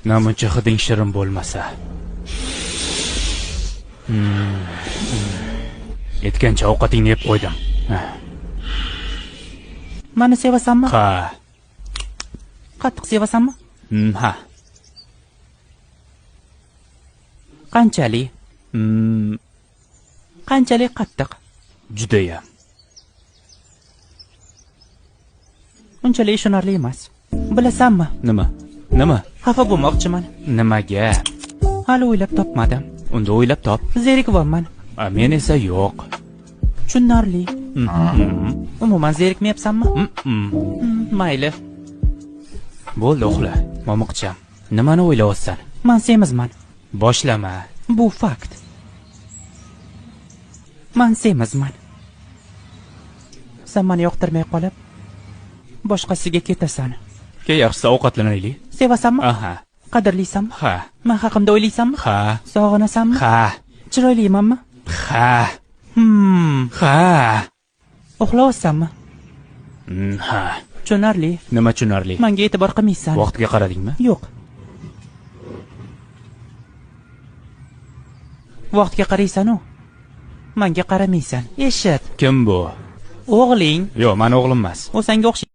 namuncha hiding shirin bo'lmasa. Yetgancha ovqatingni yeb qo'ydim. Meni sevasanmi? Ha. Qattiq sevasanmi? Ha. Qanchalik? Qanchalik qattiq? Judayam. Unchalik ishonarli emas. Bilasanmi? Nima? Xafa bo'lmoqchiman. Nimaga? Hali o'ylab topmadim. Unda o'ylab top. Zerikibman. Men esa yo'q. Tushunarli. Umuman zerikmayapsanmi? Mayli. Bo'ldi, uxla. Momiqcham. Nimani o'ylayapsan? Men semizman. Boshlama. Bu fakt. Men semizman. Sen meni yoqtirmay qolib, boshqasiga ketasan. Yaxshisi ovqatlanaylik. Sevasanmi? Aha. Qadrlaysanmi? Ha. Men haqimda o'ylaysanmi? Ha. Sog'inasanmi? Ha. Chiroylimanmi? Ha. Ha. Uxlayapsanmi? Ha. Tushunarli. Nima tushunarli? Menga e'tibor qilmaysan. Vaqtga qaradingmi? Yo'q. Vaqtga qaraysan-u. Menga qaramaysan. Eshit. Kim bu? O'g'ling. Yo'q, men o'g'lim emas. U senga o'xshaydi.